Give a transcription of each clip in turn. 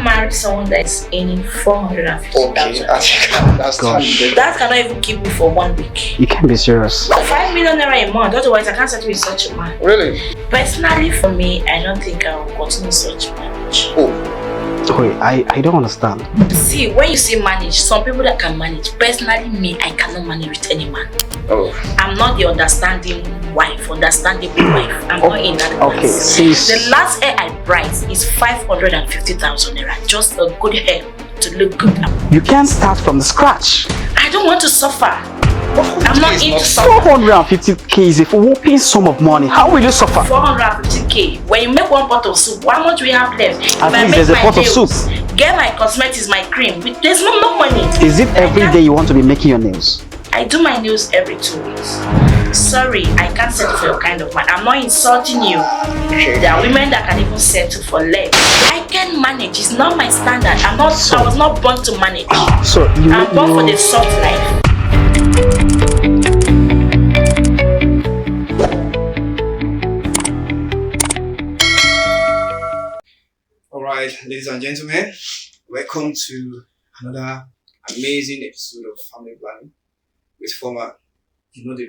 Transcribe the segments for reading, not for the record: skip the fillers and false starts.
can't marry someone that is earning 450,000. Okay, that's Gosh. That cannot even keep me for 1 week. You can't be serious. 5 million naira a month, otherwise I can't settle with such a man. Really? Personally, for me, I don't think I will continue such marriage. Oh. Wait, I don't understand. See, when you say manage, some people that can manage. Personally, me, I cannot manage with any man. Oh. I'm not the understanding wife, understandable wife. I'm not in that class. Okay, sis. The last hair I price is 550,000 naira. Just a good hair to look good. You can't start from the scratch. I don't want to suffer. I'm not into suffering. 450k is a whopping sum of money. How will you suffer? 450k. When you make one pot of soup, how much do we have left? At least there's a pot of soup. Get my cosmetics, my cream. There's no money. Is it every day you want to be making your nails? I do my nails every 2 weeks. Sorry, I can't settle for your kind of man. I'm not insulting you. There are women that can even settle for less. I can manage. It's not my standard. I was not born to manage. So I'm born for the soft life. Alright, ladies and gentlemen, welcome to another amazing episode of Family Planning with former, the drill,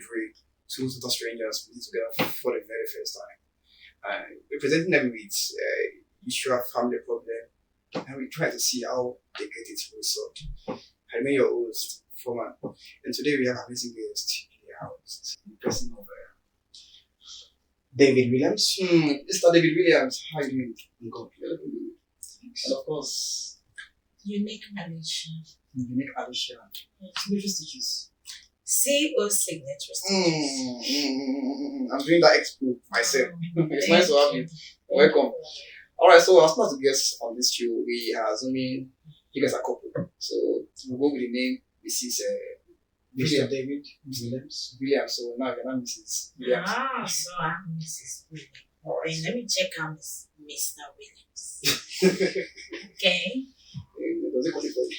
two total strangers putting together for the very first time. We're presenting them with issue of family problem, and we try to see how they get it resolved. I remain your host, former, and today we have an amazing guest in the house, the person of David Williams. Mr. David Williams, how are you doing? God, and of course, Unique Alicia. Unique Alicia. Signature stitches. CEO Signature Stitches. I'm doing that expo myself. It's nice to have you. Welcome. Alright, so as not to guess on this show, we are assuming you guys are couple. So we'll go with the name Mrs. Mr. David Williams. Williams. So now you're not Mrs. Williams. So I'm Mrs. Williams. Alright. Let me check out Mr. Williams. Okay. Does it call it for you?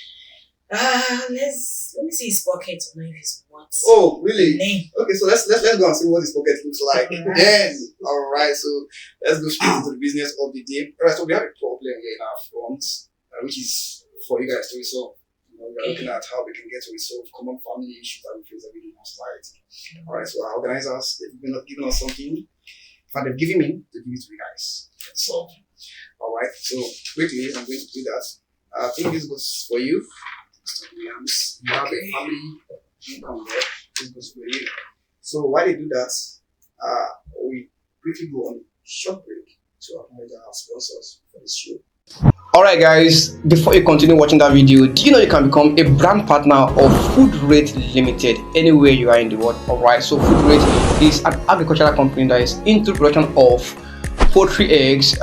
Let me see his pocket to know if it's what. Oh, really? Name. Okay, so let's go and see what his pocket looks like. Then, alright, so let's go straight into the business of the day. Alright, so we have a problem here in our front, which is for you guys to resolve. We are looking at how we can get to resolve common family issues that we face every day in our society. Alright, so our organizers, they've been given us something. In fact, they've given me to give it to you guys. So, alright, so quickly, I'm going to do that. I think this goes for you, Mr. Williams. You have a family income there. This goes for you. So while they do that, we quickly go on a short break to acknowledge our sponsors for this show. Alright guys, before you continue watching that video, do you know you can become a brand partner of Food Rate Limited anywhere you are in the world? Alright, so Food Rate is an agricultural company that is into production of poultry eggs,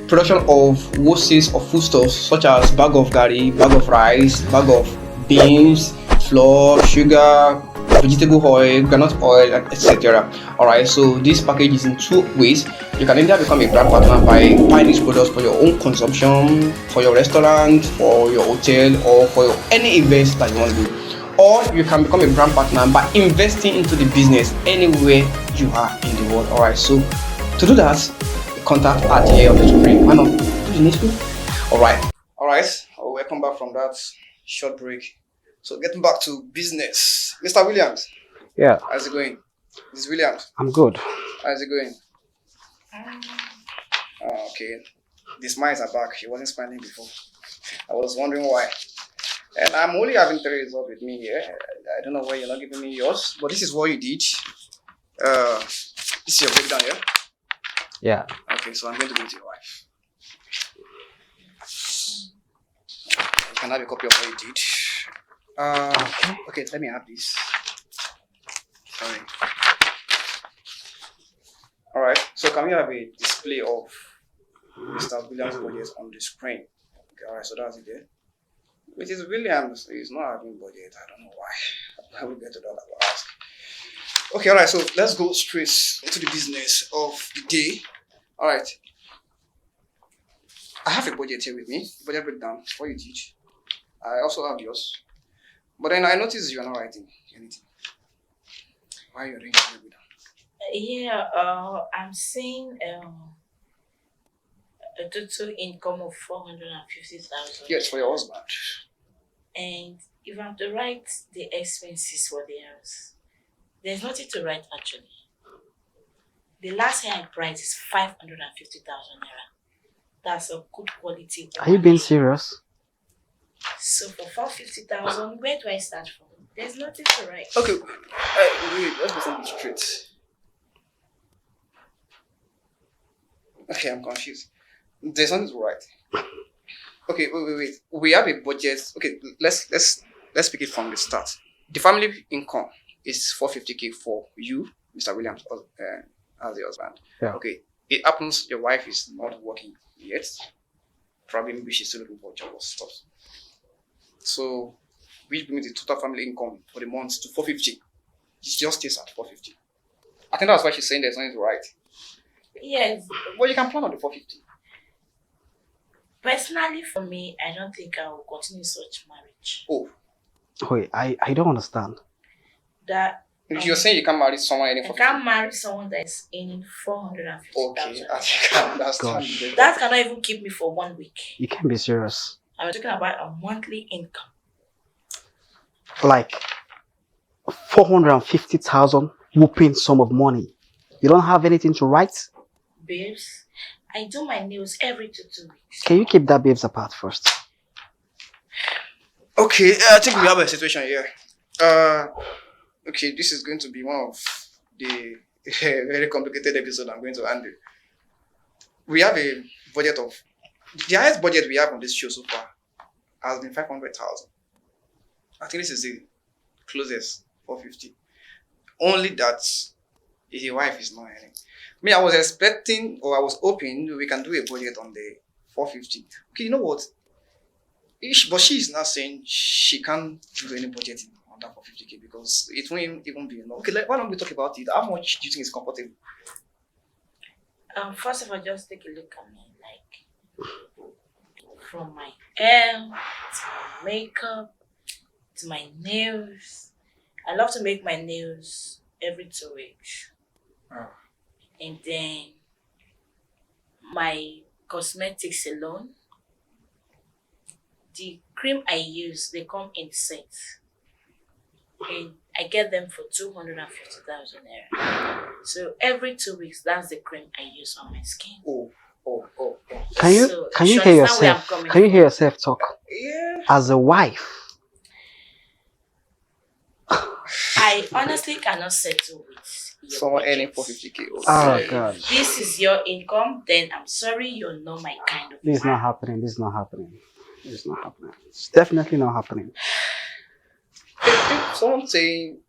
production of wholesales of foodstuffs such as bag of gari, bag of rice, bag of beans, flour, sugar, vegetable oil, groundnut oil, etc. Alright, so this package is in two ways. You can either become a brand partner by buying these products for your own consumption, for your restaurant, for your hotel, or for any events that you want to do. Or you can become a brand partner by investing into the business anywhere you are in the world. Alright, so to do that, contact at the of the screen. Why not do the next one? Alright, welcome back from that short break. So getting back to business. Mr. Williams. Yeah. How's it going? This is Williams. I'm good. How's it going? Okay. The smiles are back. She wasn't smiling before. I was wondering why. And I'm only having 3 results with me here. I don't know why you're not giving me yours, but this is what you did. This is your breakdown here. Yeah. Okay, so I'm going to give it to your wife. You can have a copy of what you did. Okay, let me have this. Sorry. Alright, so can we have a display of Mr. Williams' budget on the screen? Okay, alright, so that's it there. Mrs. Williams is not having budget. I don't know why. I will get to that. I will ask. Okay, alright, so let's go straight into the business of the day. Alright. I have a budget here with me, budget breakdown, what you teach. I also have yours. But then I noticed you are not writing anything. Why are you doing budget breakdown? Yeah, I'm saying a total income of 450,000. Yes, for your husband. And if I'm to write the expenses for the house, there's nothing to write actually. The last hair I priced is 550,000 naira. That's a good quality. Are you being serious? So for 450,000, where do I start from? There's nothing to write. Okay, wait, let's get something straight. Okay, I'm confused. There's something to write. Okay, wait. We have a budget. Okay, let's pick it from the start. The family income is 450k for you, Mr. Williams, as the husband. Yeah. Okay, it happens your wife is not working yet. Probably maybe she's still looking for a job or stuff. So, which brings the total family income for the month to 450. It just stays at 450. I think that's why she's saying there's nothing to write. Yes. But you can plan on the 450. Personally, for me, I don't think I will continue such marriage. Oh, Wait, I don't understand. That you're saying you can't marry someone any I 450? can't marry someone that's earning Okay, 450,000. I can understand. Gosh. That cannot even keep me for 1 week. You can't be serious. I'm talking about a monthly income. Like 450,000 whooping sum of money. You don't have anything to write? Babes, I do my nails every 2 weeks. Can you keep that babes apart first? Okay, I think we have a situation here. Okay, this is going to be one of the very complicated episode I'm going to handle. We have a budget of the highest budget we have on this show so far has been 500,000. I think this is the closest 450. Only that his wife is not earning. Me, I was expecting or I was hoping we can do a budget on the 450. Okay, you know what? But she is now saying she can't do any budgeting on that 450k because it won't even be enough. Okay, why don't we talk about it? How much do you think is comfortable? First of all, just take a look at me, like from my hair to my makeup to my nails. I love to make my nails every 2 weeks. Oh. And then my cosmetics alone. The cream I use, they come in sets. And I get them for 250,000 naira. So every 2 weeks, that's the cream I use on my skin. Oh. Can you So, can you sure, hear it's not where I'm yourself? coming Can you from. hear yourself talk? Yeah. As a wife, I honestly cannot settle with your Someone earning budget. 450k. oh god, This is your income, then I'm sorry, you're not my kind of this is man. not happening. This is not happening. This is not happening. It's definitely not happening. If someone saying,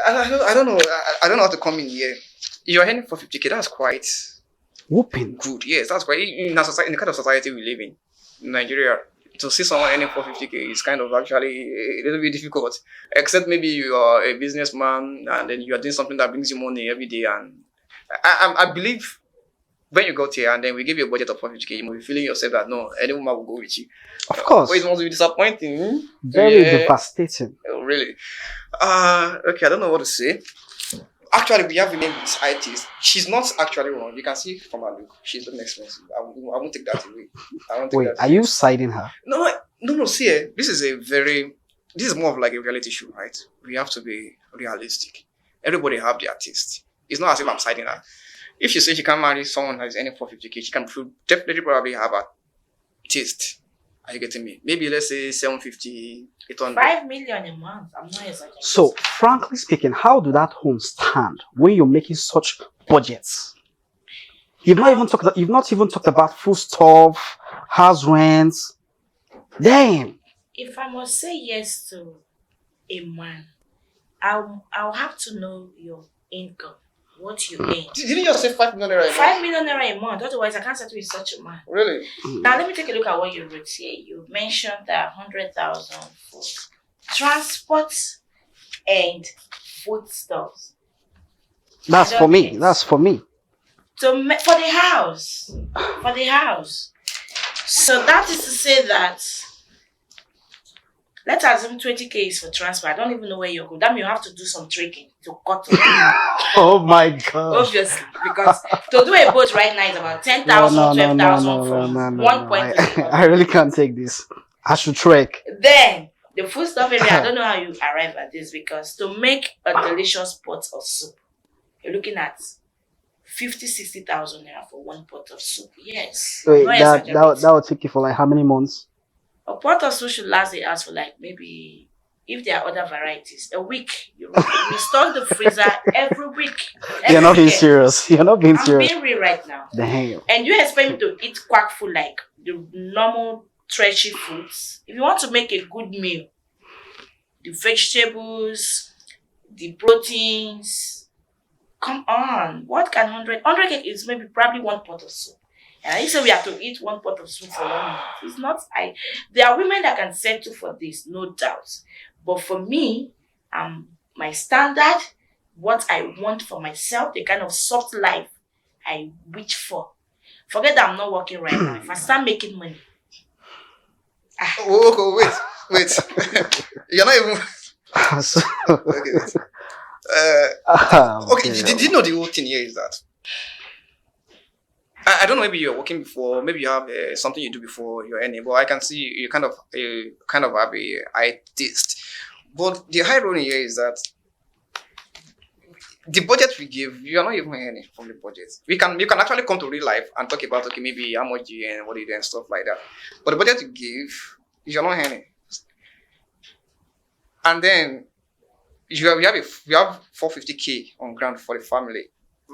I don't know. I don't know how to come in here. If you're earning 450k, that's quite Whooping. good. Yes, that's quite in a society, in the kind of society we live in Nigeria. To see someone earning 450k is kind of actually a little bit difficult. Except maybe you are a businessman and then you are doing something that brings you money every day. And I believe when you got here and then we give you a budget of 450k, you must be feeling yourself that no, any woman will go with you. Of course. But it must be disappointing. Very Yeah. devastating. Oh, really? Okay, I don't know what to say. Actually, we have a name with scientist. She's not actually wrong. You can see from her look. She's looking expensive. I won't take that away. I won't take Wait, that are you siding her? No. See, this is more of like a reality show, right? We have to be realistic. Everybody have their taste. It's not as if I'm siding her. If she says she can't marry someone that is earning 450k, she can definitely probably have a taste. Are you getting me? Maybe let's say 750, 800. 5 million a month. I'm not exaggerating. So, frankly speaking, how do that home stand when you're making such budgets? You've not even talked about food stuff, house rents. Damn. If I must say yes to a man, I'll have to know your income, what you earn. Didn't you just say 5 million naira? 5 million naira a month. Otherwise, I can't settle with such a man. Really? Now, let me take a look at what you wrote here. You mentioned that 100,000 for transport and foodstuffs. That's for me. That's for me. So for the house. So that is to say that Let's assume 20K is for transfer. I don't even know where you're going. That means you have to do some tricking to cut it. Oh my god. Obviously, because to do a boat right now is about 10,000, 12,000 from one point to the other. I really can't take this. I should trek. Then the food stuff area, I don't know how you arrive at this because to make a delicious pot of soup, you're looking at 50,000-60,000 naira for one pot of soup. Yes. Wait, Not that exaggerating. would take you for like how many months? A pot of soup should last the house for like maybe, if there are other varieties, a week. You restock the freezer every week. You're not being weekend. serious. You're not being I'm serious. being real right now. Damn. And you expect me to eat quack food like the normal trashy foods? If you want to make a good meal, the vegetables, the proteins, come on. What can 100 is maybe probably one pot of soup. And I say we have to eat one pot of soup for 1 month. It's not, there are women that can settle for this, no doubt. But for me, my standard, what I want for myself, the kind of soft life I wish for. Forget that I'm not working right now. If I start making money. Oh, wait. You're not even. Okay. Wait. Okay. Did you know the whole thing here is that? I don't know. Maybe you're working before. Maybe you have something you do before you're earning. But I can see you kind of have a high taste. But the high rolling here is that the budget we give, you are not even earning from the budget. You can actually come to real life and talk about maybe how much you earn, what you do and stuff like that. But the budget you give, you're not earning. And then we have 450K on ground for the family.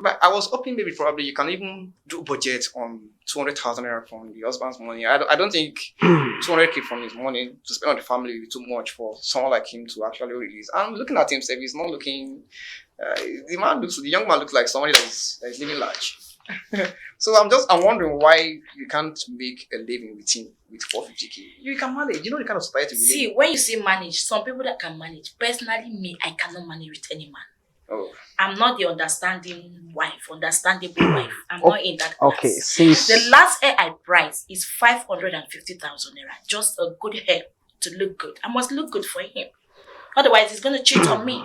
But I was hoping maybe probably you can even do budget on 200,000 naira from the husband's money. I don't think 200K from his money to spend on the family will be too much for someone like him to actually release. And looking at himself, he's not looking. The young man looks like somebody that is living large. So I'm wondering why you can't make a living with him with 450K. You can manage. You know the kind of society we live in. See, when you say manage, some people that can manage. Personally, me, I cannot manage with any man. Oh. I'm not the understandable wife. I'm not in that class. Okay, since The last hair I price is 550,000 naira. Just a good hair to look good. I must look good for him. Otherwise, he's going to cheat on me.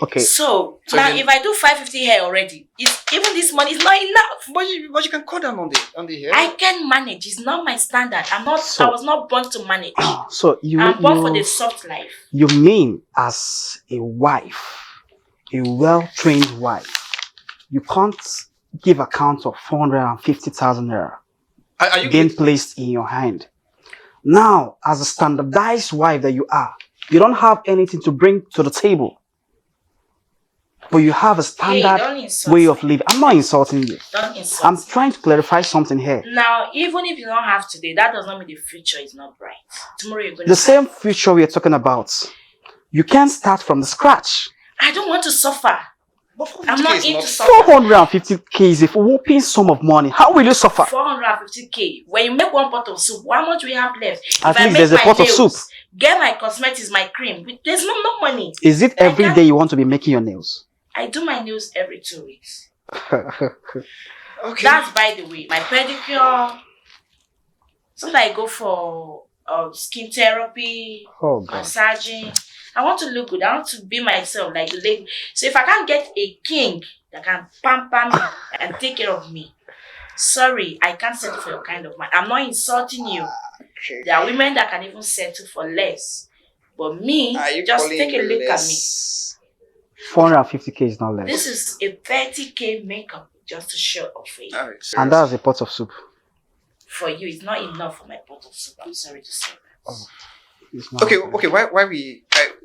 okay, So now if I do 550 hair already, even this money is not enough. But you can cut down on the hair. I can manage. It's not my standard. I was not born to manage. so I'm born for the soft life. you mean as a wife, a well-trained wife, you can't give account of 450,000 naira Are you being placed in your hand. Now, as a standardized wife that you are, you don't have anything to bring to the table. But you have a Hey, standard don't insult way me. of living. I'm not insulting you. Don't insult I'm me. trying to clarify something here. Now, even if you don't have today, that does not mean the future is not bright. Tomorrow you're going The to same future we are talking about, you can't start from the scratch. I don't want to suffer. But I'm 450K not is into suffering. 450K is a whopping sum of money. How will you suffer? 450K. When you make one pot of soup, how much we have left? At If I least make there's a my pot of nails, soup. Get my cosmetics, my cream. There's no money. Is it every can't- day you want to be making your nails? I do my nails every 2 weeks. Okay. That's by the way. My pedicure. Sometimes I go for skin therapy, Oh God. massaging. I want to look good. I want to be myself like the lady. So if I can't get a king that can pamper me and take care of me, sorry, I can't settle for your kind of man. I'm not insulting you. Okay. There are women that can even settle for less. But me, Are you just calling take a look at me. less? 450K is not less. This is a 30K makeup just to show off for you. Alright, And that's a pot of soup. For you, it's not enough for my pot of soup. I'm sorry to say that. Oh. It's not Okay. Why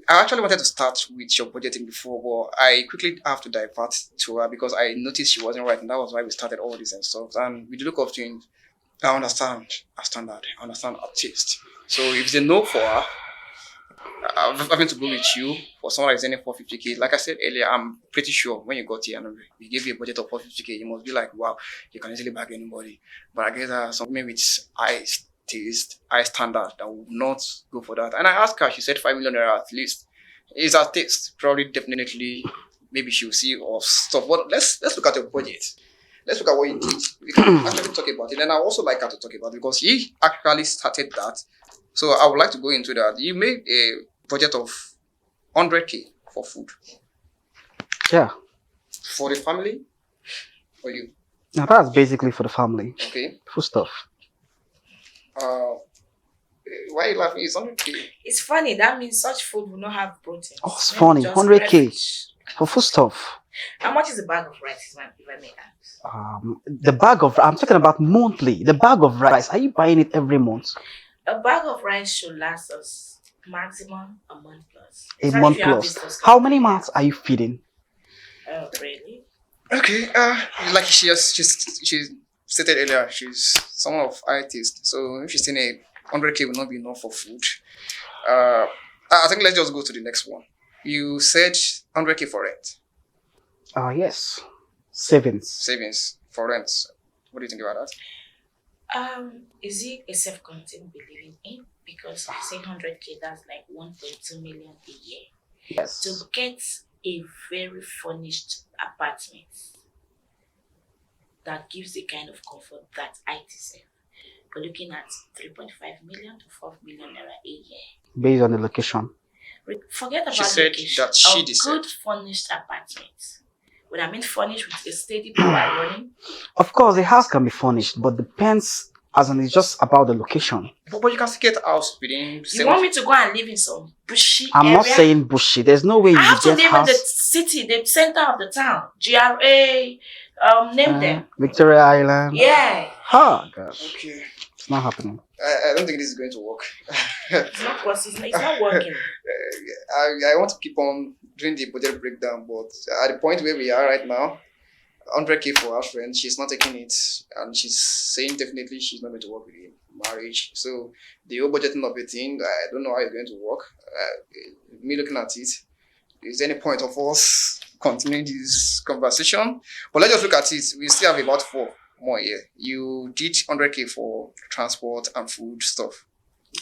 I actually wanted to start with your budgeting before, but I quickly have to divert to her because I noticed she wasn't right, and that was why we started all this and stuff. And with the look of things, I understand her standard, I understand her taste. So if it's a no for her, I'm having to go with you for someone that's earning 450K. Like I said earlier, I'm pretty sure when you got here and we gave you a budget of 450K, you must be like, wow, you can easily bag anybody. But I guess something with high taste, high standard that would not go for that. And I asked her, she said 5 million naira at least. Is her taste? Probably, definitely, maybe she'll see or stuff. But let's look at your budget. Let's look at what you did. We can actually talk about it. And I also like her to talk about it because he actually started that So I would like to go into that. You made a budget of 100K for food Yeah. for the family or you. Now that's basically for the family. Okay. Food stuff. Uh, why are you laughing? It's 100K. It's funny, that means such food will not have protein. Oh, it's funny. 100K for food stuff. How much is a bag of rice, if I may ask? The bag of I'm talking about monthly. The bag of rice. Are you buying it every month? A bag of rice should last us maximum a month plus. A Especially month if you have plus. business How card. many months are you feeding? Oh, really? Okay. Like she stated earlier, she's someone of high taste. So if she's saying a 100K will not be enough for food. I think let's just go to the next one. You said 100K for rent, Yes. Savings. savings for rent. What do you think about that? Is it a self-contained believing in? Because I say 100K, that's like 1.2 million a year. Yes. To get a very furnished apartment that gives the kind of comfort that I deserve, we're looking at 3.5 million to 4 million naira a year. Based on the location. Forget about She said location. that she A deserved. good furnished apartment. When I mean furnished with a steady power running, Of course, the house can be furnished, but depends, as in it's just about the location. But you can still get a house within you want me to go and live in some bushy I'm area? not saying bushy. There's no way you I have to get live in house. the city, the center of the town. GRA, name them. Victoria Island. Yeah. Oh gosh, Okay. it's not happening. I don't think this is going to work. It's not possible. It's not working. I want to keep on doing the budget breakdown, but at the point where we are right now, 100K for our friend, she's not taking it, and she's saying definitely she's not going to work with him. Marriage. So the whole budgeting of the thing, I don't know how it's going to work. Me looking at it, is there any point of us continuing this conversation? But let's just look at it. We still have about 4 more here. You did 100K for transport and food stuff.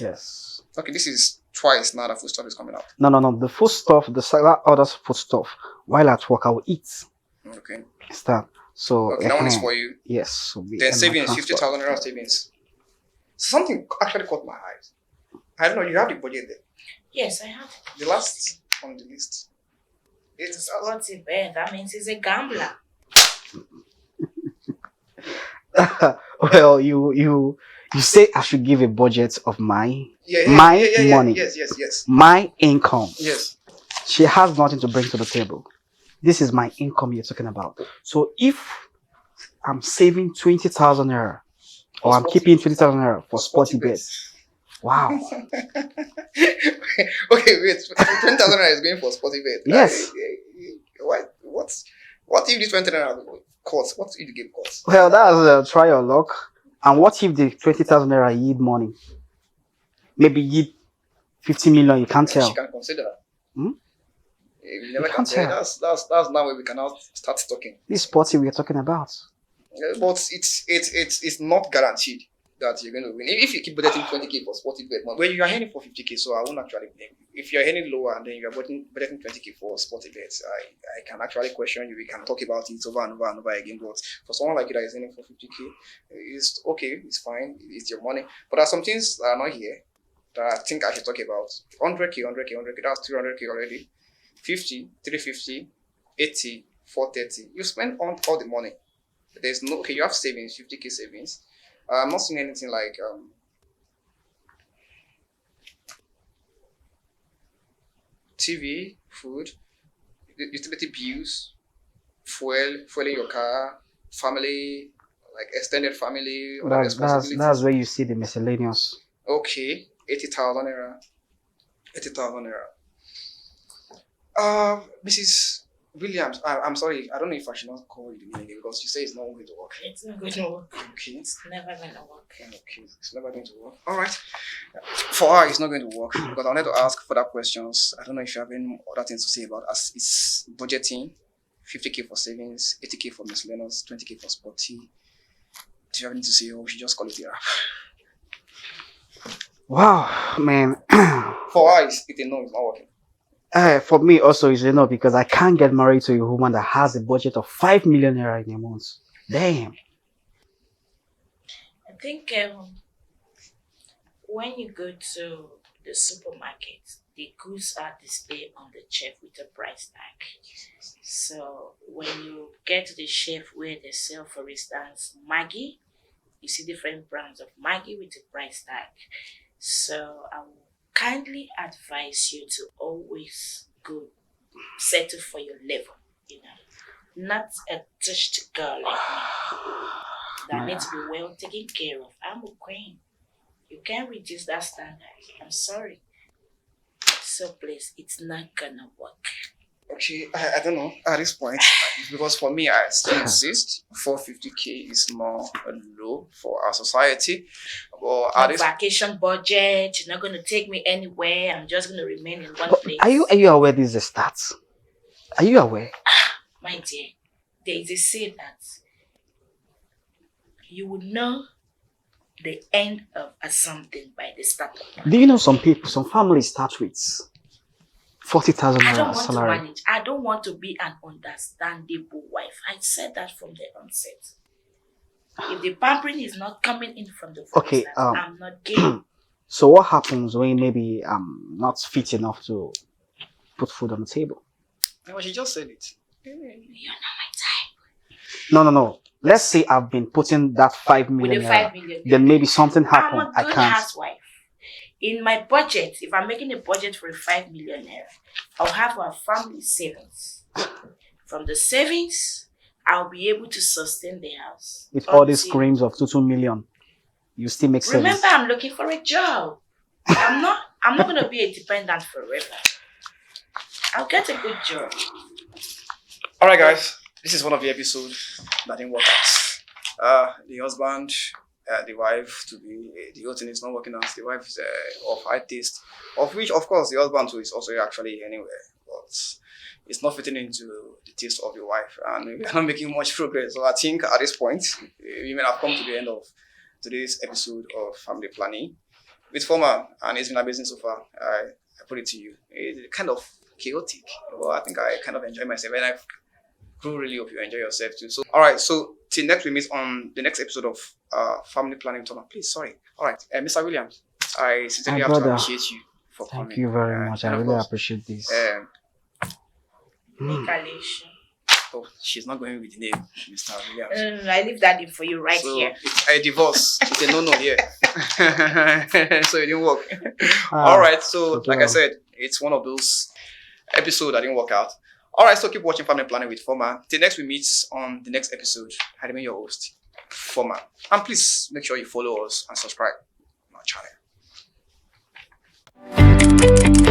Yes. Okay, this is twice now that food stuff is coming out. No. The food stuff, other food stuff. While at work, I will eat. Okay. It's that. So. Okay, that one is for you. Yes. So Then savings, 50,000 naira savings. Something actually caught my eyes. I don't know, you have the budget there. Yes, I have. The last on the list. It's sporty bed. That means he's a gambler. Well, you say I should give a budget of my Yeah, money. Yes. My income. Yes. She has nothing to bring to the table. This is my income you're talking about. So if I'm saving 20,000 naira, or I'm keeping 20,000 naira for sporty bets, wow. Okay, wait. 20,000 naira is going for sporty bet. Yes. What if this 20 naira costs? What if the game costs? Well, that's try your luck. And what if the 20,000 naira yield money? Maybe yield 50 million, you can't tell. She can consider. Hmm? You never You can can't tell. tell. That's now where we can now start talking. This sporty we're talking about. But it's not guaranteed that you're going to win. If you keep budgeting 20K for sporty bet, when you are heading for 50K, so I won't actually blame you. If you're heading lower and then you're budgeting 20K for sporty bets, I can actually question you. We can talk about it over and over and over again. But for someone like you that is heading for 50K, it's okay, it's fine, it's your money. But there are some things that are not here that I think I should talk about. 100K, that's 200K already. 50, 350, 80, 430. You spend on all the money. There's no, okay, you have savings, 50K savings. I'm not seeing anything like TV, food, utility bills, fueling your car, family, like extended family, other responsibilities. That's where you see the miscellaneous. Okay, 80,000 naira. 80,000 naira. Mrs. Williams, I'm sorry, I don't know if I should not call you the name because you say it's not going to work. It's not going to work. Okay. It's never going to work. Okay, it's never going to work. All right. For her, it's not going to work because I wanted to ask further questions. I don't know if you have any other things to say about us. It's budgeting, 50K for savings, 80K for miscellaneous, 20K for sporty. Do you have anything to say or we should just call it a wrap? Wow, man. For her, it's a no, it's not working. For me also is because I can't get married to a woman that has a budget of 5 million naira in a month. Damn. I think When you go to the supermarket, the goods are displayed on the shelf with a price tag. So when you get to the shelf where they sell, for instance, Maggie, you see different brands of Maggie with a price tag. So I will kindly advise you to always go settle for your level, you know. Not a touched girl like me that needs to be well taken care of. I'm a queen. You can't reduce that standard. I'm sorry. So please, it's not gonna work. Okay, I don't know at this point because for me, I still insist 450k is more low for our society. But at No this, vacation budget. You're not gonna take me anywhere. I'm just gonna remain in one But place. are you aware this is a stats? Are you aware? My dear, there is a say that you will know the end of a something by the start of it. Do you know some people, some families start with 40,000 I don't naira want salary? to manage. I don't want to be an understandable wife. I said that from the onset. If the pampering is not coming in from the first Okay, start, I'm not game. So what happens when maybe I'm not fit enough to put food on the table? well, she just said it. You're not my type. No. Let's say I've been putting that 5 With million the naira. 5 million. Then maybe something I'm happened. a I good can't. housewife. In my budget, if I'm making a budget for a 5 million naira, I'll have our family savings. From the savings, I'll be able to sustain the house. With all these Until- screams of 2 million, you still make sense. Remember, I'm looking for a job. I'm not gonna be a dependent forever. I'll get a good job. All right, guys, this is one of the episodes that didn't work out. The husband, the wife to be the whole thing is not working out. The wife is of high taste, of which, of course, the husband too is also actually anywhere, but it's not fitting into the taste of the wife, and we're not making much progress. So I think at this point, we may have come to the end of today's episode of family planning with Former, and it's been amazing so far. I put it to you. It's kind of chaotic, but I think I kind of enjoy myself, and I really hope you enjoy yourself too. So, all right. So till next we meet on the next episode of family planning with Former. Please, sorry. All right, Mr. Williams, I sincerely My have to brother, appreciate you for coming. Thank you very much. I and of really course, appreciate this. Nicolation. Oh, she's not going with the name, Mr. Williams. I leave that in for you right So here. it's a divorce. It's a no here. So it didn't work. Ah, All right. So okay. like I said, it's one of those episodes that didn't work out. All right. So keep watching Family Planning with Former. Till next we meet on the next episode. I remain your host, Former. And please make sure you follow us and subscribe to our channel.